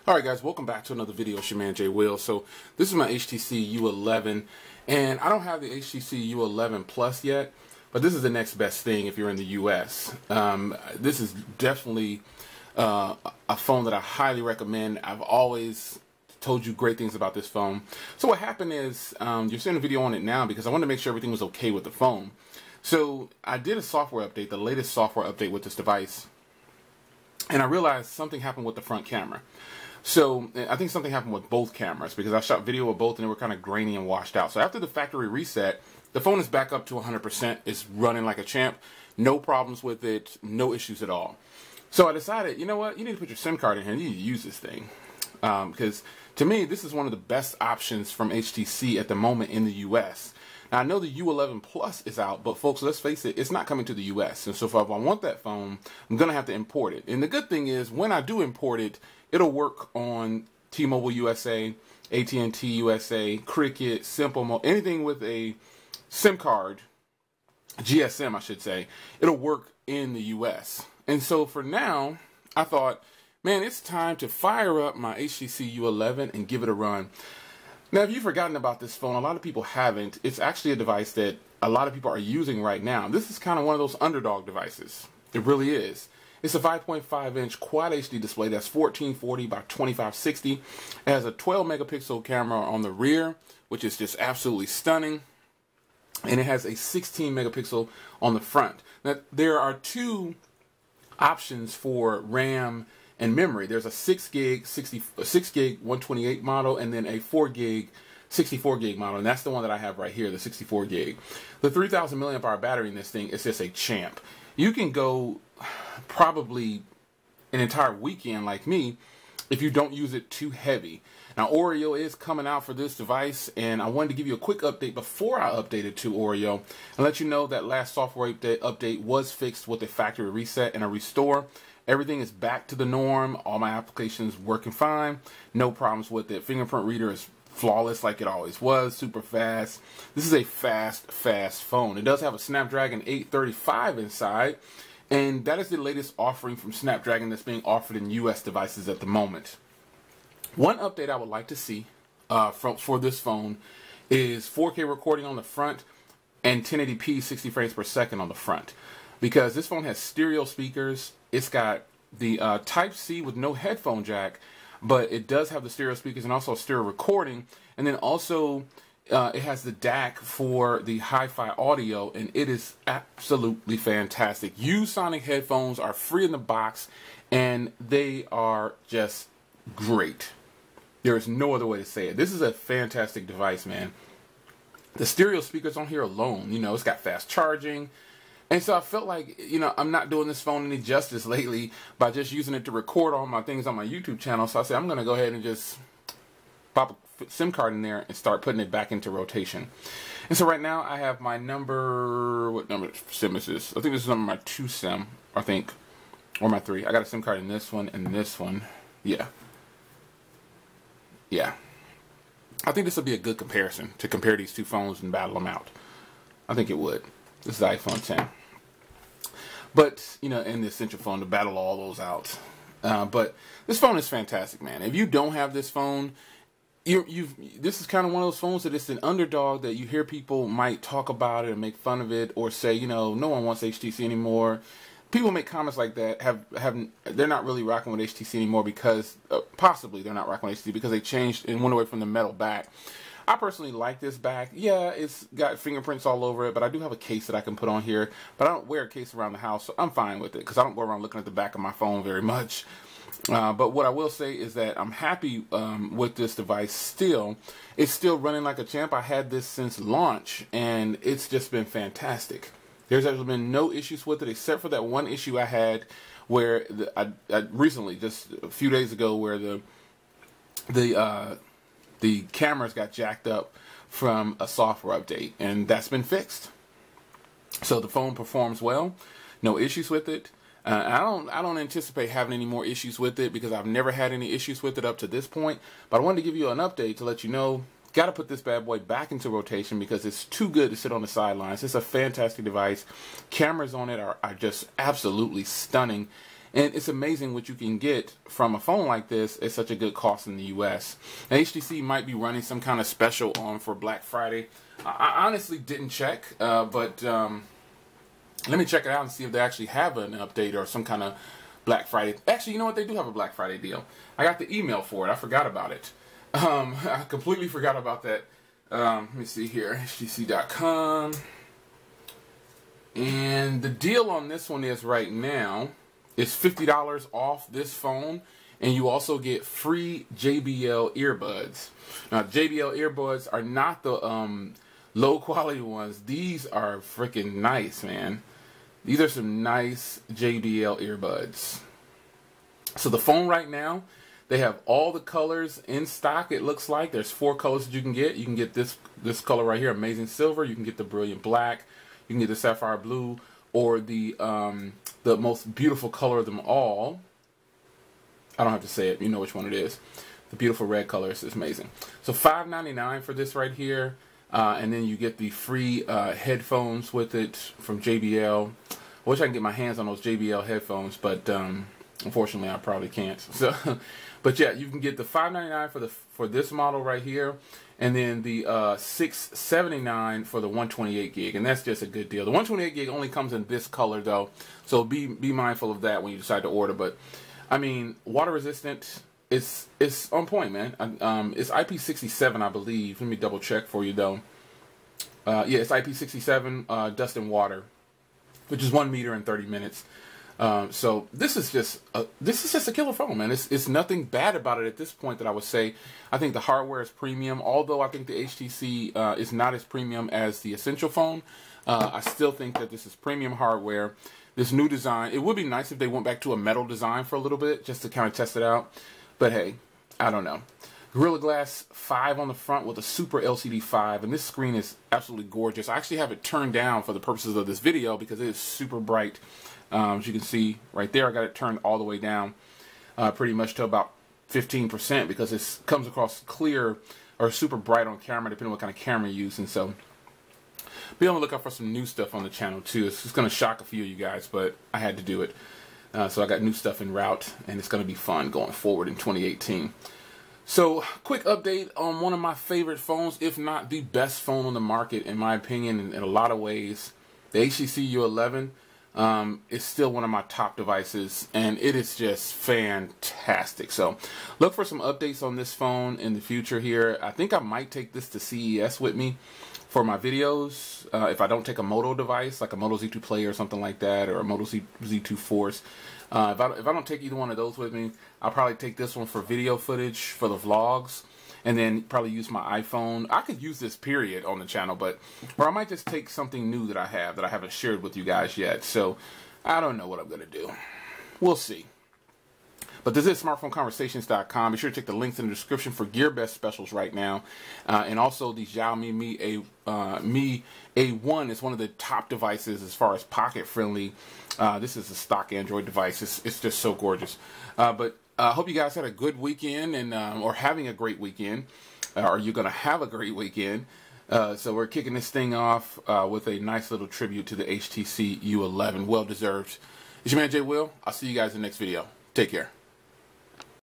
Alright guys, welcome back to another video. It's your man Jay Will. So this is my HTC U11, and I don't have the HTC U11 Plus yet, but this is the next best thing if you're in the US. This is definitely a phone that I highly recommend. I've always told you great things about this phone. So what happened is, you're seeing a video on it now because I wanted to make sure everything was okay with the phone. So I did a software update, the latest software update with this device, and I realized something happened with the front camera. So I think something happened with both cameras because I shot video with both and they were kind of grainy and washed out. So after the factory reset, the phone is back up to 100%. It's running like a champ. No problems with it. No issues at all. So I decided, you know what? You need to put your SIM card in here and you need to use this thing. Because to me, this is one of the best options from HTC at the moment in the US. Now, I know the U11 Plus is out, but folks, let's face it, it's not coming to the US. And so if I want that phone, I'm going to have to import it. And the good thing is, when I do import it, it'll work on T-Mobile USA, AT&T USA, Cricket, Simple Mo, anything with a SIM card, GSM I should say, it'll work in the US. And so for now, I thought, man, it's time to fire up my HTC U11 and give it a run. Now, if you've forgotten about this phone, a lot of people haven't. It's actually a device that a lot of people are using right now. This is kind of one of those underdog devices. It really is. It's a 5.5-inch Quad HD display that's 1440 by 2560. It has a 12 megapixel camera on the rear, which is just absolutely stunning. And it has a 16 megapixel on the front. Now, there are two options for RAM and memory. There's a 6 gig 128 model, and then a 4 gig 64 gig model, and that's the one that I have right here, the 64 gig. The 3000 milliamp hour battery in this thing is just a champ. You can go probably an entire weekend like me if you don't use it too heavy. Now, Oreo is coming out for this device, and I wanted to give you a quick update before I updated to Oreo and let you know that last software update was fixed with a factory reset and a restore. Everything is back to the norm. All my applications working fine. No problems with it. Fingerprint reader is flawless like it always was. Super fast. This is a fast phone. It does have a Snapdragon 835 inside, and that is the latest offering from Snapdragon that's being offered in US devices at the moment. One update I would like to see for this phone is 4K recording on the front and 1080p 60 frames per second on the front, because this phone has stereo speakers. It's got the Type-C with no headphone jack, but it does have the stereo speakers and also stereo recording. And then also it has the DAC for the hi-fi audio, and it is absolutely fantastic. Sonic headphones are free in the box, and they are just great. There is no other way to say it. This is a fantastic device, man. The stereo speakers on here alone, you know, it's got fast charging. And so I felt like, you know, I'm not doing this phone any justice lately by just using it to record all my things on my YouTube channel. So I said, I'm going to go ahead and just pop a SIM card in there and start putting it back into rotation. And so right now I have my number, what number SIM is this? I think this is number my 2 SIM, I think, or my 3. I got a SIM card in this one and this one. Yeah. I think this would be a good comparison to compare these two phones and battle them out. I think it would. This is the iPhone 10. But, you know, in the Essential phone to battle all those out. But this phone is fantastic, man. If you don't have this phone, this is kind of one of those phones that it's an underdog that you hear people might talk about it and make fun of it or say, you know, no one wants HTC anymore. People make comments like that. They're not really rocking with HTC anymore because, possibly they're not rocking with HTC because they changed and went away from the metal back. I personally like this back. Yeah, it's got fingerprints all over it, but I do have a case that I can put on here. But I don't wear a case around the house, so I'm fine with it because I don't go around looking at the back of my phone very much. But what I will say is that I'm happy with this device still. It's still running like a champ. I had this since launch, and it's just been fantastic. There's actually been no issues with it except for that one issue I had where I recently, just a few days ago, where the cameras got jacked up from a software update, and that's been fixed. So the phone performs well, no issues with it. I don't anticipate having any more issues with it because I've never had any issues with it up to this point. But I wanted to give you an update to let you know, got to put this bad boy back into rotation because it's too good to sit on the sidelines. It's a fantastic device. Cameras on it are just absolutely stunning. And it's amazing what you can get from a phone like this at such a good cost in the US. Now, HTC might be running some kind of special on for Black Friday. I honestly didn't check, but let me check it out and see if they actually have an update or some kind of Black Friday. Actually, you know what? They do have a Black Friday deal. I got the email for it. I forgot about it. I completely forgot about that. Let me see here. HTC.com. And the deal on this one is right now is $50 off this phone. And you also get free JBL earbuds. Now, JBL earbuds are not the low quality ones. These are freaking nice, man. These are some nice JBL earbuds. So the phone right now, they have all the colors in stock. It looks like there's 4 colors that you can get. You can get this color right here, Amazing Silver. You can get the Brilliant Black. You can get the Sapphire Blue, or the most beautiful color of them all. I don't have to say it. You know which one it is. The beautiful red color is amazing. So $5.99 for this right here. And then you get the free headphones with it from JBL. I wish I could get my hands on those JBL headphones, but unfortunately I probably can't. So, but yeah, you can get the $5.99 for this model right here, and then the $6.79 for the 128 gig, and that's just a good deal. The 128 gig only comes in this color though, so be mindful of that when you decide to order. But I mean, water resistant. It's on point, man. It's IP67, I believe. Let me double check for you though. Yeah, it's IP67 dust and water, which is 1 meter in 30 minutes. So this is just a killer phone, man. It's nothing bad about it at this point that I would say. I think the hardware is premium, although I think the HTC is not as premium as the Essential phone. I still think that this is premium hardware. This new design, it would be nice if they went back to a metal design for a little bit, just to kind of test it out. But hey, I don't know. Gorilla Glass 5 on the front with a Super LCD 5, and this screen is absolutely gorgeous. I actually have it turned down for the purposes of this video because it is super bright. As you can see right there, I got it turned all the way down pretty much to about 15% because it comes across clear or super bright on camera, depending on what kind of camera you use. And so be on the lookout for some new stuff on the channel too. It's just going to shock a few of you guys, but I had to do it. So I got new stuff en route, and it's going to be fun going forward in 2018. So, quick update on one of my favorite phones, if not the best phone on the market, in my opinion, in a lot of ways. The HTC U11 is still one of my top devices, and it is just fantastic. So, look for some updates on this phone in the future here. I think I might take this to CES with me for my videos, if I don't take a Moto device, like a Moto Z2 Play or something like that, or a Moto Z2 Force. If I don't take either one of those with me, I'll probably take this one for video footage, for the vlogs, and then probably use my iPhone. I could use this period on the channel, or I might just take something new that I haven't shared with you guys yet. So I don't know what I'm going to do. We'll see. But this is smartphoneconversations.com. Be sure to check the links in the description for GearBest specials right now. And also the Xiaomi Mi A1 is one of the top devices as far as pocket friendly. This is a stock Android device. It's just so gorgeous. But I hope you guys had a good weekend and or having a great weekend. Or you're going to have a great weekend. So we're kicking this thing off with a nice little tribute to the HTC U11. Well deserved. It's your man Jay Will. I'll see you guys in the next video. Take care.